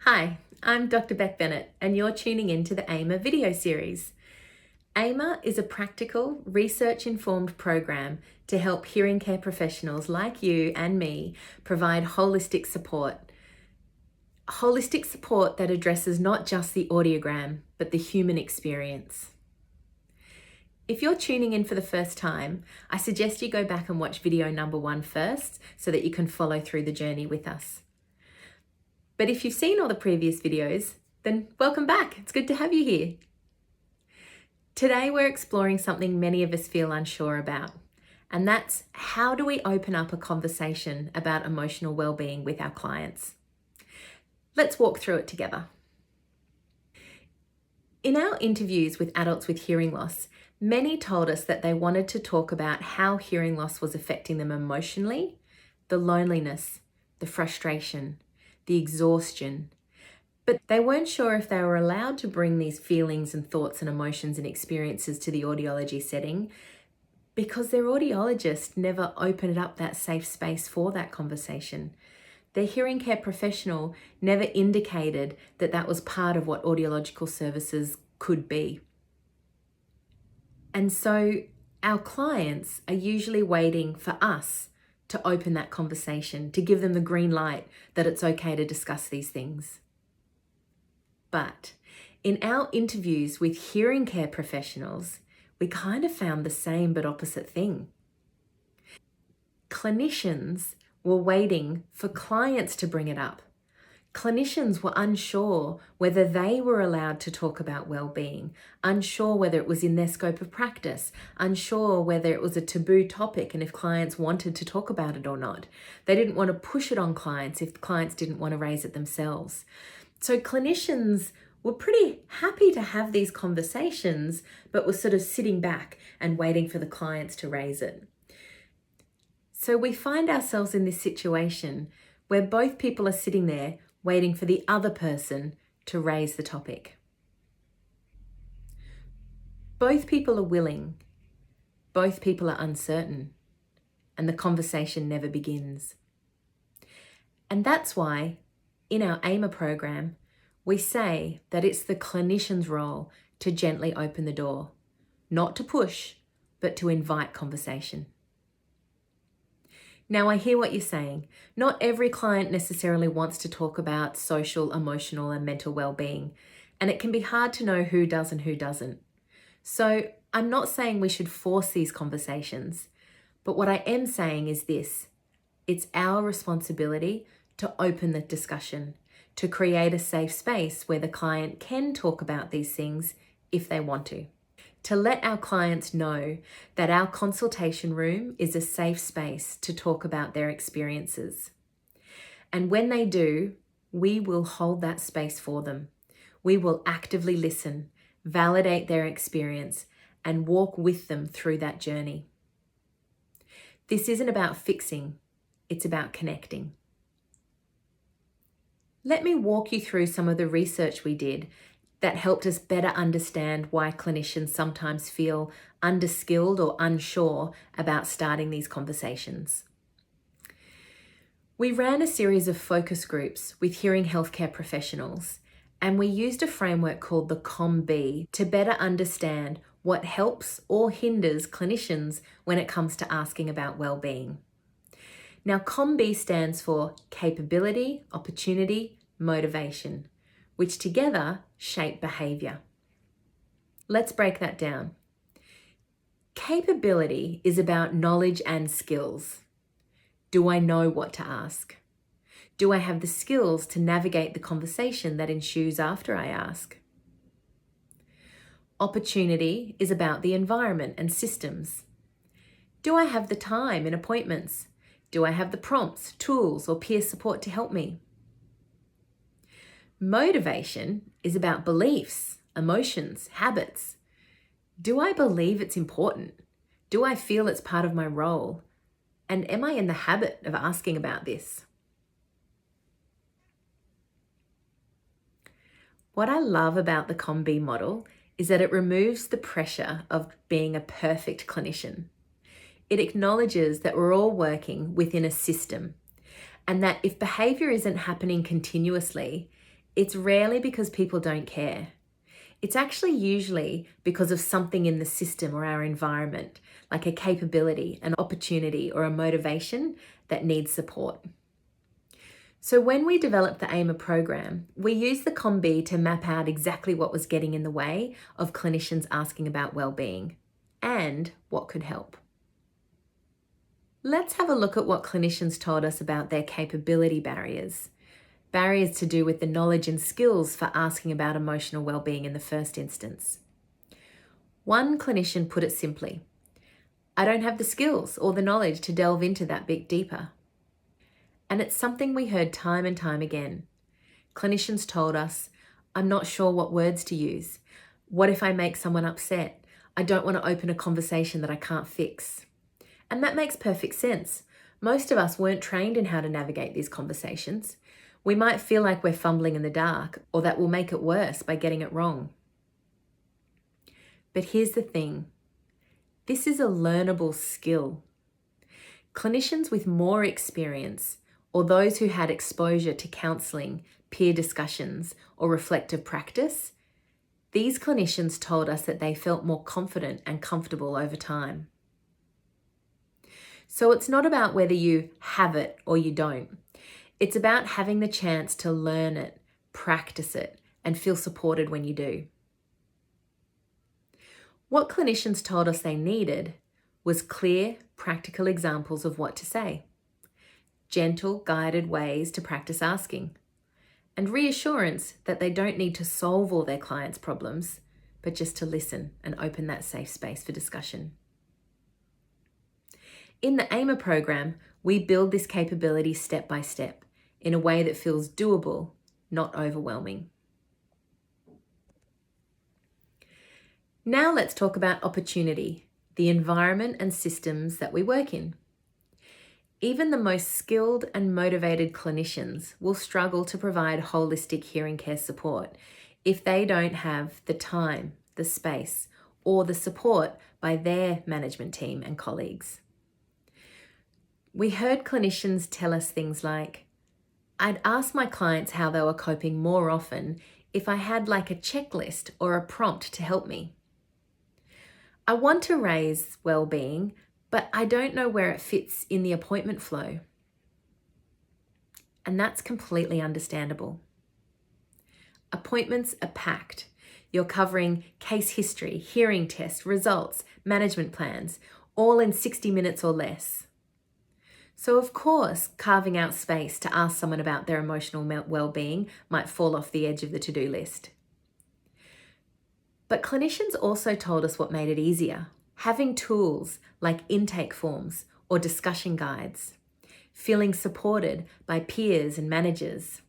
Hi, I'm Dr. Bec Bennett, and you're tuning in to the AIMER video series. AIMER is a practical, research-informed program to help hearing care professionals like you and me provide holistic support. Holistic support that addresses not just the audiogram, but the human experience. If you're tuning in for the first time, I suggest you go back and watch video number 1 first so that you can follow through the journey with us. But if you've seen all the previous videos, then welcome back. It's good to have you here. Today we're exploring something many of us feel unsure about, and that's how do we open up a conversation about emotional well-being with our clients? Let's walk through it together. In our interviews with adults with hearing loss, many told us that they wanted to talk about how hearing loss was affecting them emotionally, the loneliness, the frustration, the exhaustion, but they weren't sure if they were allowed to bring these feelings and thoughts and emotions and experiences to the audiology setting because their audiologist never opened up that safe space for that conversation. Their hearing care professional never indicated that that was part of what audiological services could be. And so our clients are usually waiting for us to open that conversation, to give them the green light that it's okay to discuss these things. But in our interviews with hearing care professionals, we kind of found the same but opposite thing. Clinicians were waiting for clients to bring it up. Clinicians were unsure whether they were allowed to talk about well-being, unsure whether it was in their scope of practice, unsure whether it was a taboo topic and if clients wanted to talk about it or not. They didn't want to push it on clients if clients didn't want to raise it themselves. So clinicians were pretty happy to have these conversations, but were sort of sitting back and waiting for the clients to raise it. So we find ourselves in this situation where both people are sitting there waiting for the other person to raise the topic. Both people are willing, both people are uncertain, and the conversation never begins. And that's why in our AIMER program, we say that it's the clinician's role to gently open the door, not to push, but to invite conversation. Now, I hear what you're saying. Not every client necessarily wants to talk about social, emotional, and mental well-being, and it can be hard to know who does and who doesn't. So I'm not saying we should force these conversations, but what I am saying is this: it's our responsibility to open the discussion, to create a safe space where the client can talk about these things if they want to let our clients know that our consultation room is a safe space to talk about their experiences. And when they do, we will hold that space for them. We will actively listen, validate their experience, and walk with them through that journey. This isn't about fixing, it's about connecting. Let me walk you through some of the research we did that helped us better understand why clinicians sometimes feel underskilled or unsure about starting these conversations. We ran a series of focus groups with hearing healthcare professionals, and we used a framework called the COM-B to better understand what helps or hinders clinicians when it comes to asking about well-being. Now, COM-B stands for capability, opportunity, motivation, which together shape behaviour. Let's break that down. Capability is about knowledge and skills. Do I know what to ask? Do I have the skills to navigate the conversation that ensues after I ask? Opportunity is about the environment and systems. Do I have the time and appointments? Do I have the prompts, tools, or peer support to help me? Motivation is about beliefs, emotions, habits. Do I believe it's important? Do I feel it's part of my role? And am I in the habit of asking about this? What I love about the COM-B model is that it removes the pressure of being a perfect clinician. It acknowledges that we're all working within a system, and that if behaviour isn't happening continuously, It's rarely because people don't care. It's actually usually because of something in the system or our environment, like a capability, an opportunity, or a motivation that needs support. So when we developed the AIMER program, we used the COM-B to map out exactly what was getting in the way of clinicians asking about wellbeing and what could help. Let's have a look at what clinicians told us about their capability barriers. Barriers to do with the knowledge and skills for asking about emotional wellbeing in the first instance. One clinician put it simply, "I don't have the skills or the knowledge to delve into that bit deeper." And it's something we heard time and time again. Clinicians told us, "I'm not sure what words to use. What if I make someone upset? I don't want to open a conversation that I can't fix." And that makes perfect sense. Most of us weren't trained in how to navigate these conversations. We might feel like we're fumbling in the dark, or that we'll make it worse by getting it wrong. But here's the thing. This is a learnable skill. Clinicians with more experience, or those who had exposure to counselling, peer discussions, or reflective practice, these clinicians told us that they felt more confident and comfortable over time. So it's not about whether you have it or you don't. It's about having the chance to learn it, practice it, and feel supported when you do. What clinicians told us they needed was clear, practical examples of what to say, gentle, guided ways to practice asking, and reassurance that they don't need to solve all their clients' problems, but just to listen and open that safe space for discussion. In the AIMER program, we build this capability step by step in a way that feels doable, not overwhelming. Now let's talk about opportunity, the environment and systems that we work in. Even the most skilled and motivated clinicians will struggle to provide holistic hearing care support if they don't have the time, the space, or the support by their management team and colleagues. We heard clinicians tell us things like, "I'd ask my clients how they were coping more often if I had like a checklist or a prompt to help me. I want to raise well-being, but I don't know where it fits in the appointment flow." And that's completely understandable. Appointments are packed. You're covering case history, hearing tests, results, management plans, all in 60 minutes or less. So of course, carving out space to ask someone about their emotional well-being might fall off the edge of the to-do list. But clinicians also told us what made it easier. Having tools like intake forms or discussion guides, feeling supported by peers and managers,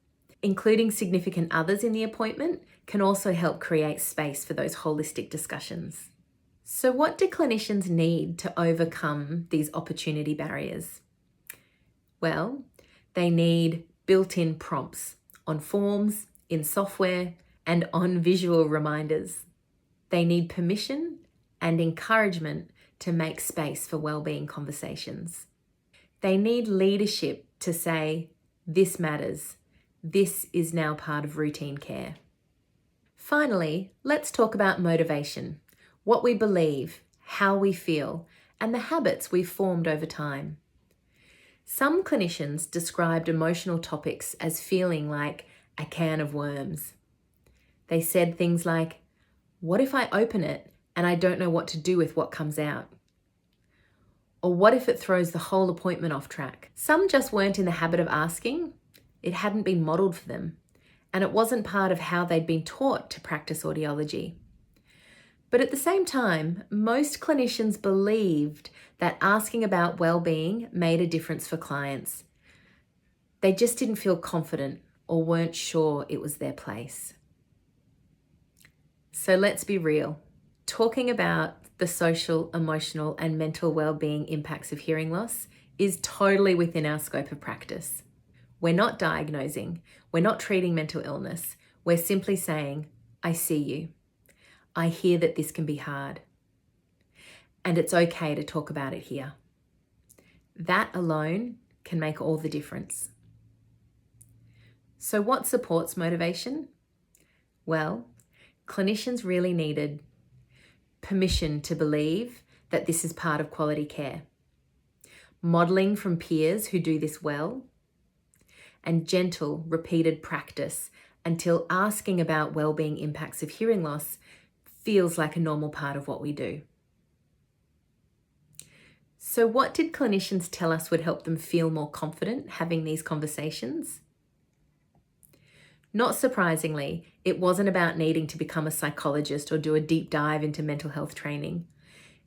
including significant others in the appointment, can also help create space for those holistic discussions. So what do clinicians need to overcome these opportunity barriers? Well, they need built-in prompts on forms, in software, and on visual reminders. They need permission and encouragement to make space for wellbeing conversations. They need leadership to say, "This matters. This is now part of routine care." Finally, let's talk about motivation, what we believe, how we feel, and the habits we've formed over time. Some clinicians described emotional topics as feeling like a can of worms. They said things like, "What if I open it and I don't know what to do with what comes out?" Or what if it throws the whole appointment off track? Some just weren't in the habit of asking. It hadn't been modeled for them, and it wasn't part of how they'd been taught to practice audiology. But at the same time, most clinicians believed that asking about well-being made a difference for clients. They just didn't feel confident or weren't sure it was their place. So let's be real. Talking about the social, emotional, and mental well-being impacts of hearing loss is totally within our scope of practice. We're not diagnosing, we're not treating mental illness. We're simply saying, "I see you. I hear that this can be hard. And it's okay to talk about it here." That alone can make all the difference. So what supports motivation? Well, clinicians really needed permission to believe that this is part of quality care, modelling from peers who do this well, and gentle, repeated practice until asking about wellbeing impacts of hearing loss feels like a normal part of what we do. So what did clinicians tell us would help them feel more confident having these conversations? Not surprisingly, it wasn't about needing to become a psychologist or do a deep dive into mental health training.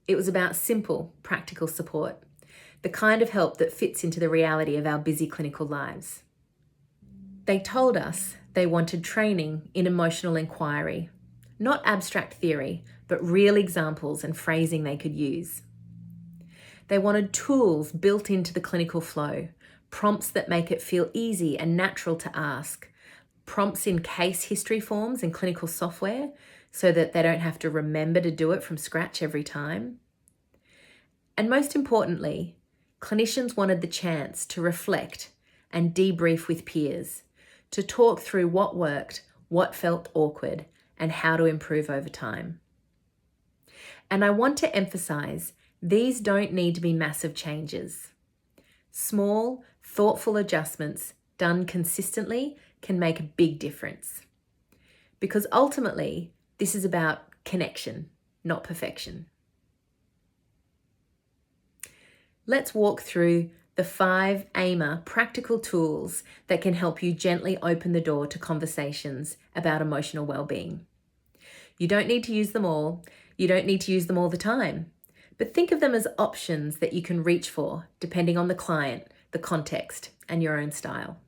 It was about simple, practical support, the kind of help that fits into the reality of our busy clinical lives. They told us they wanted training in emotional inquiry, not abstract theory, but real examples and phrasing they could use. They wanted tools built into the clinical flow, prompts that make it feel easy and natural to ask, prompts in case history forms and clinical software so that they don't have to remember to do it from scratch every time. And most importantly, clinicians wanted the chance to reflect and debrief with peers, to talk through what worked, what felt awkward, and how to improve over time. And I want to emphasize, these don't need to be massive changes. Small, thoughtful adjustments done consistently can make a big difference. Because ultimately, this is about connection, not perfection. Let's walk through the 5 AIMER practical tools that can help you gently open the door to conversations about emotional well-being. You don't need to use them all. You don't need to use them all the time. But think of them as options that you can reach for depending on the client, the context, and your own style.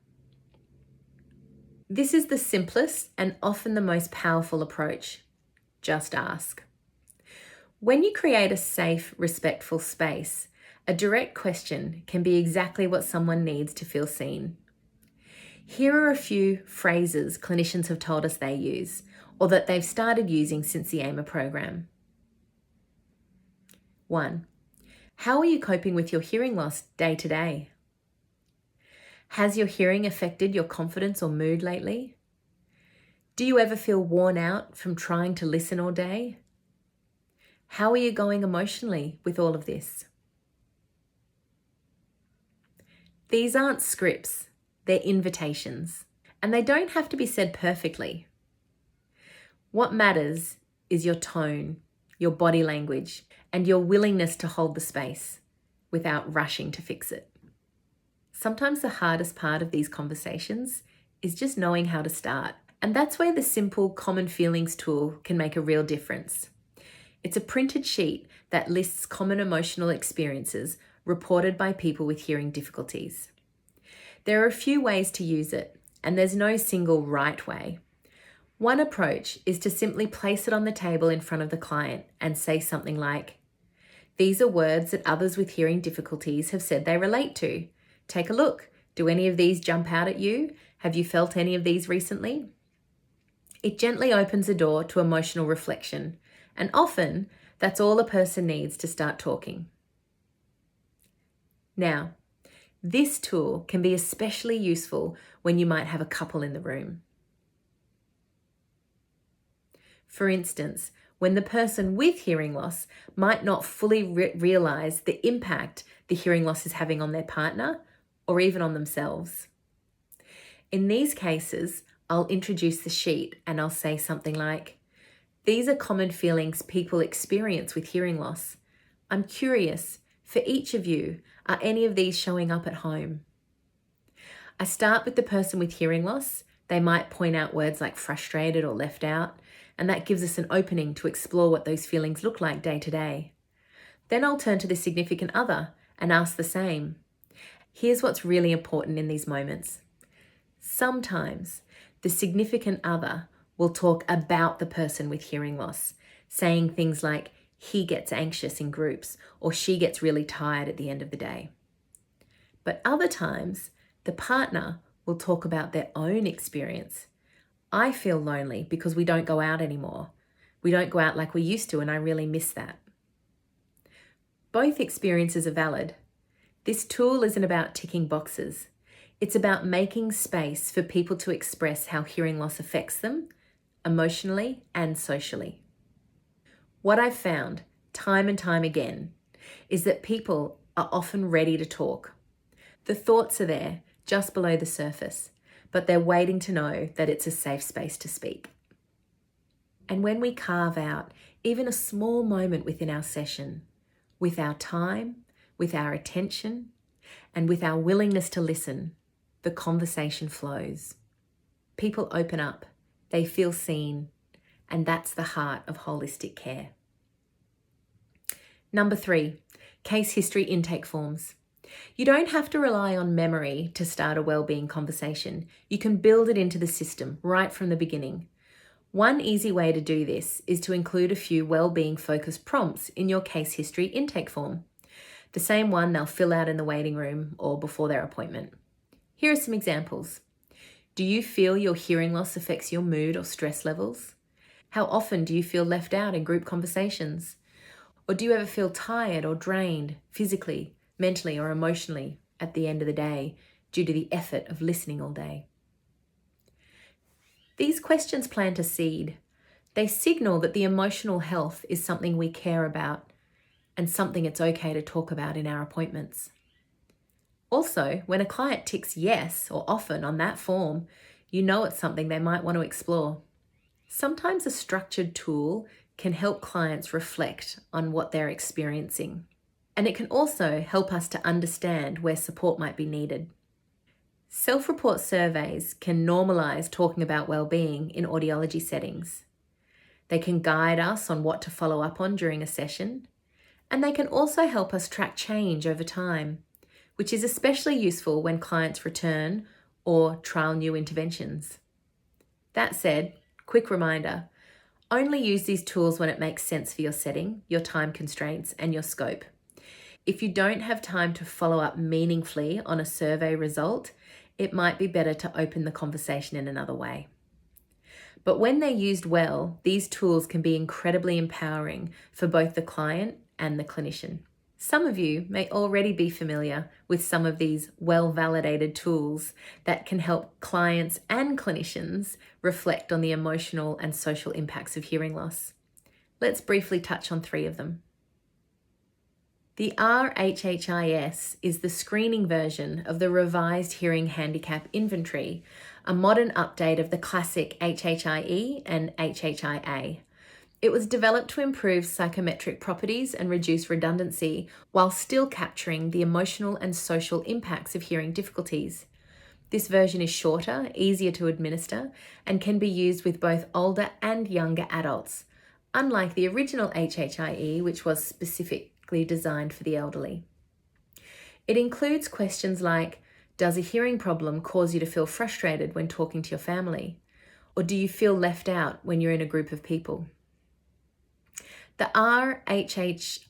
This is the simplest and often the most powerful approach. Just ask. When you create a safe, respectful space, a direct question can be exactly what someone needs to feel seen. Here are a few phrases clinicians have told us they use, or that they've started using since the AIMER program. 1. How are you coping with your hearing loss day to day? Has your hearing affected your confidence or mood lately? Do you ever feel worn out from trying to listen all day? How are you going emotionally with all of this? These aren't scripts, they're invitations, and they don't have to be said perfectly. What matters is your tone, your body language, and your willingness to hold the space without rushing to fix it. Sometimes the hardest part of these conversations is just knowing how to start. And that's where the simple common feelings tool can make a real difference. It's a printed sheet that lists common emotional experiences reported by people with hearing difficulties. There are a few ways to use it, and there's no single right way. One approach is to simply place it on the table in front of the client and say something like, "These are words that others with hearing difficulties have said they relate to. Take a look. Do any of these jump out at you? Have you felt any of these recently?" It gently opens a door to emotional reflection, and often that's all a person needs to start talking. Now, this tool can be especially useful when you might have a couple in the room. For instance, when the person with hearing loss might not fully realize the impact the hearing loss is having on their partner or even on themselves. In these cases, I'll introduce the sheet and I'll say something like, "These are common feelings people experience with hearing loss. I'm curious, for each of you, are any of these showing up at home?" I start with the person with hearing loss. They might point out words like frustrated or left out, and that gives us an opening to explore what those feelings look like day to day. Then I'll turn to the significant other and ask the same. Here's what's really important in these moments. Sometimes the significant other will talk about the person with hearing loss, saying things like, "He gets anxious in groups," or "She gets really tired at the end of the day." But other times, the partner will talk about their own experience. "I feel lonely because we don't go out anymore. We don't go out like we used to, and I really miss that." Both experiences are valid. This tool isn't about ticking boxes. It's about making space for people to express how hearing loss affects them, emotionally and socially. What I've found, time and time again, is that people are often ready to talk. The thoughts are there, just below the surface, but they're waiting to know that it's a safe space to speak. And when we carve out even a small moment within our session, with our time, with our attention, and with our willingness to listen, the conversation flows. People open up, they feel seen, and that's the heart of holistic care. Number 3, case history intake forms. You don't have to rely on memory to start a wellbeing conversation. You can build it into the system right from the beginning. One easy way to do this is to include a few wellbeing focused prompts in your case history intake form, the same one they'll fill out in the waiting room or before their appointment. Here are some examples. Do you feel your hearing loss affects your mood or stress levels? How often do you feel left out in group conversations? Or do you ever feel tired or drained physically, mentally, or emotionally at the end of the day due to the effort of listening all day? These questions plant a seed. They signal that the emotional health is something we care about and something it's okay to talk about in our appointments. Also, when a client ticks yes or often on that form, you know it's something they might want to explore. Sometimes a structured tool can help clients reflect on what they're experiencing. And it can also help us to understand where support might be needed. Self-report surveys can normalise talking about wellbeing in audiology settings. They can guide us on what to follow up on during a session, and they can also help us track change over time, which is especially useful when clients return or trial new interventions. That said, quick reminder, only use these tools when it makes sense for your setting, your time constraints, and your scope. If you don't have time to follow up meaningfully on a survey result, it might be better to open the conversation in another way. But when they're used well, these tools can be incredibly empowering for both the client and the clinician. Some of you may already be familiar with some of these well-validated tools that can help clients and clinicians reflect on the emotional and social impacts of hearing loss. Let's briefly touch on 3 of them. The RHHI-S is the screening version of the revised hearing handicap inventory, a modern update of the classic HHIE and HHIA. It was developed to improve psychometric properties and reduce redundancy while still capturing the emotional and social impacts of hearing difficulties. This version is shorter, easier to administer, and can be used with both older and younger adults, unlike the original HHIE, which was specifically designed for the elderly. It includes questions like, does a hearing problem cause you to feel frustrated when talking to your family? Or do you feel left out when you're in a group of people? The RHHI-S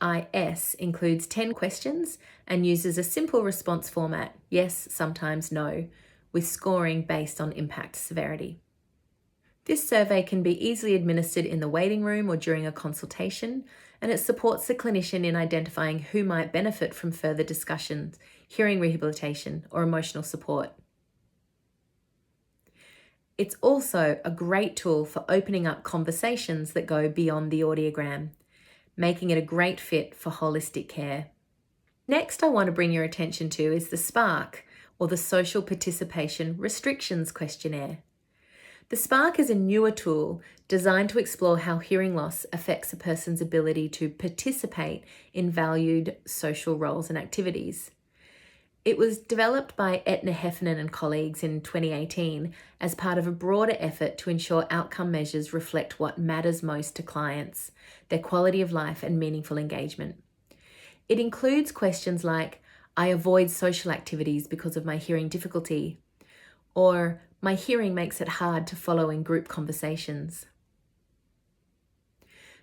includes 10 questions and uses a simple response format, yes, sometimes no, with scoring based on impact severity. This survey can be easily administered in the waiting room or during a consultation, and it supports the clinician in identifying who might benefit from further discussions, hearing rehabilitation, or emotional support. It's also a great tool for opening up conversations that go beyond the audiogram, making it a great fit for holistic care. Next, I want to bring your attention to is the SPaRQ, or the Social Participation Restrictions Questionnaire. The SPaRQ is a newer tool designed to explore how hearing loss affects a person's ability to participate in valued social roles and activities. It was developed by Etna Heffernan and colleagues in 2018 as part of a broader effort to ensure outcome measures reflect what matters most to clients, their quality of life and meaningful engagement. It includes questions like, I avoid social activities because of my hearing difficulty, or my hearing makes it hard to follow in group conversations.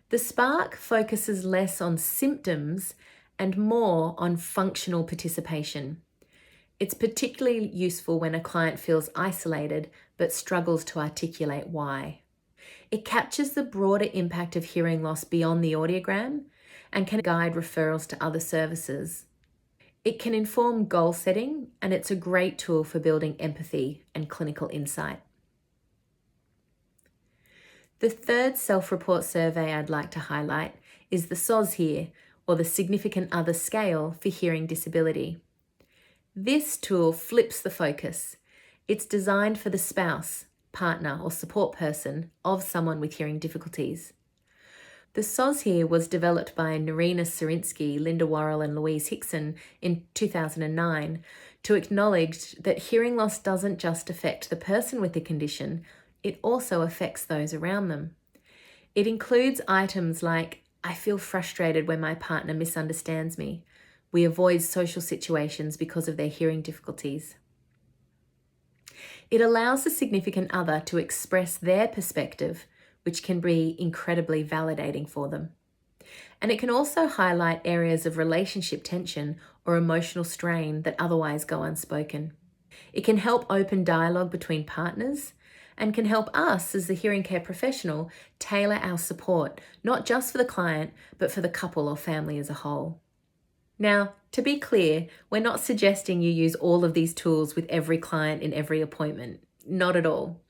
The SPaRQ focuses less on symptoms and more on functional participation. It's particularly useful when a client feels isolated but struggles to articulate why. It captures the broader impact of hearing loss beyond the audiogram and can guide referrals to other services. It can inform goal setting, and it's a great tool for building empathy and clinical insight. The third self-report survey I'd like to highlight is the SOS-HEAR, or the Significant Other Scale for Hearing Disability. This tool flips the focus. It's designed for the spouse, partner, or support person of someone with hearing difficulties. The SOS-HEAR was developed by Narina Sarinsky, Linda Worrell, and Louise Hickson in 2009 to acknowledge that hearing loss doesn't just affect the person with the condition, it also affects those around them. It includes items like, I feel frustrated when my partner misunderstands me. We avoid social situations because of their hearing difficulties. It allows the significant other to express their perspective, which can be incredibly validating for them. And it can also highlight areas of relationship tension or emotional strain that otherwise go unspoken. It can help open dialogue between partners and can help us as the hearing care professional tailor our support, not just for the client, but for the couple or family as a whole. Now, to be clear, we're not suggesting you use all of these tools with every client in every appointment. Not at all.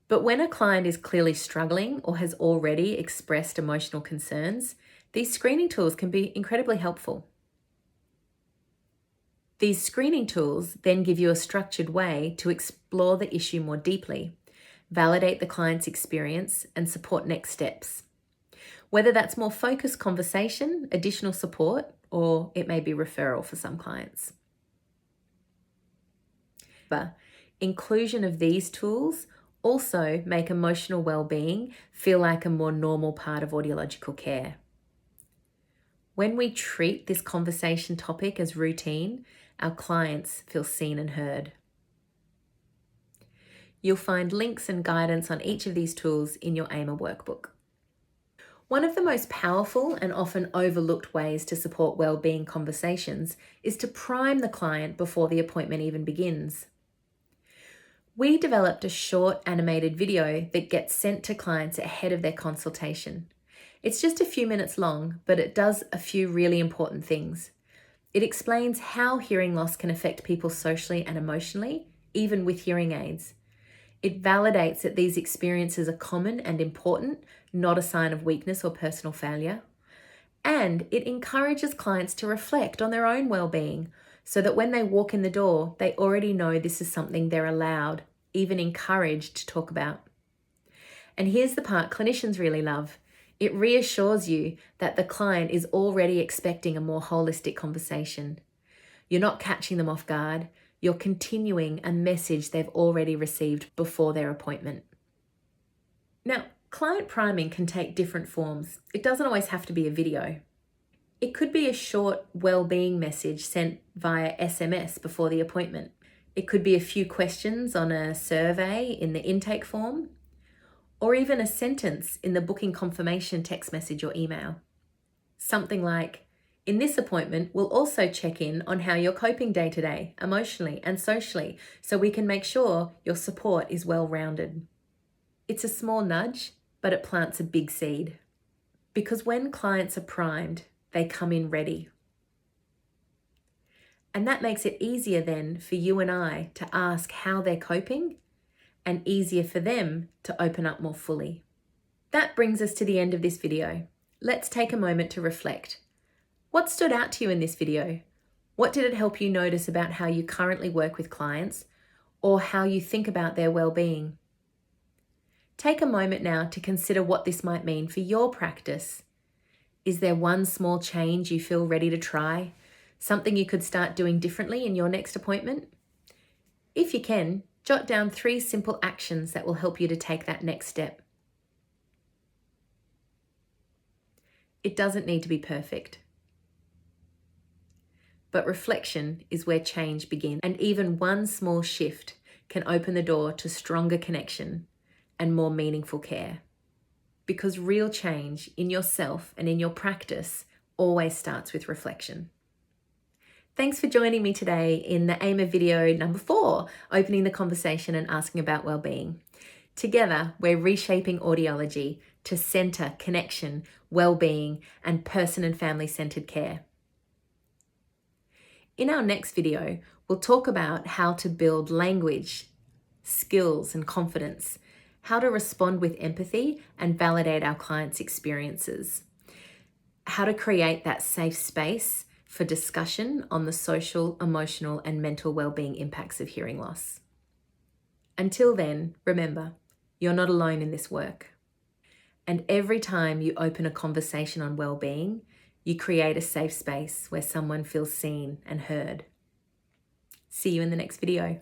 But when a client is clearly struggling or has already expressed emotional concerns, these screening tools can be incredibly helpful. These screening tools then give you a structured way to explore the issue more deeply, validate the client's experience, and support next steps. Whether that's more focused conversation, additional support, or it may be referral for some clients. But inclusion of these tools also make emotional well-being feel like a more normal part of audiological care. When we treat this conversation topic as routine, our clients feel seen and heard. You'll find links and guidance on each of these tools in your AIMER workbook. One of the most powerful and often overlooked ways to support well-being conversations is to prime the client before the appointment even begins. We developed a short animated video that gets sent to clients ahead of their consultation. It's just a few minutes long, but it does a few really important things. It explains how hearing loss can affect people socially and emotionally, even with hearing aids. It validates that these experiences are common and important, not a sign of weakness or personal failure. And it encourages clients to reflect on their own well-being so that when they walk in the door, they already know this is something they're allowed, even encouraged to talk about. And here's the part clinicians really love. It reassures you that the client is already expecting a more holistic conversation. You're not catching them off guard. You're continuing a message they've already received before their appointment. Now, client priming can take different forms. It doesn't always have to be a video. It could be a short well-being message sent via SMS before the appointment. It could be a few questions on a survey in the intake form, or even a sentence in the booking confirmation text message or email. Something like, in this appointment, we'll also check in on how you're coping day to day, emotionally and socially, so we can make sure your support is well-rounded. It's a small nudge, but it plants a big seed. Because when clients are primed, they come in ready. And that makes it easier then for you and I to ask how they're coping, and easier for them to open up more fully. That brings us to the end of this video. Let's take a moment to reflect. What stood out to you in this video? What did it help you notice about how you currently work with clients or how you think about their well-being? Take a moment now to consider what this might mean for your practice. Is there one small change you feel ready to try? Something you could start doing differently in your next appointment? If you can, jot down 3 simple actions that will help you to take that next step. It doesn't need to be perfect. But reflection is where change begins, and even one small shift can open the door to stronger connection and more meaningful care. Because real change in yourself and in your practice always starts with reflection. Thanks for joining me today in the AIMER video number 4, opening the conversation and asking about well-being. Together, we're reshaping audiology to centre connection, well-being, and person and family-centred care. In our next video, we'll talk about how to build language, skills, and confidence, how to respond with empathy and validate our clients' experiences, how to create that safe space for discussion on the social, emotional, and mental well-being impacts of hearing loss. Until then, remember, you're not alone in this work. And every time you open a conversation on well-being, you create a safe space where someone feels seen and heard. See you in the next video.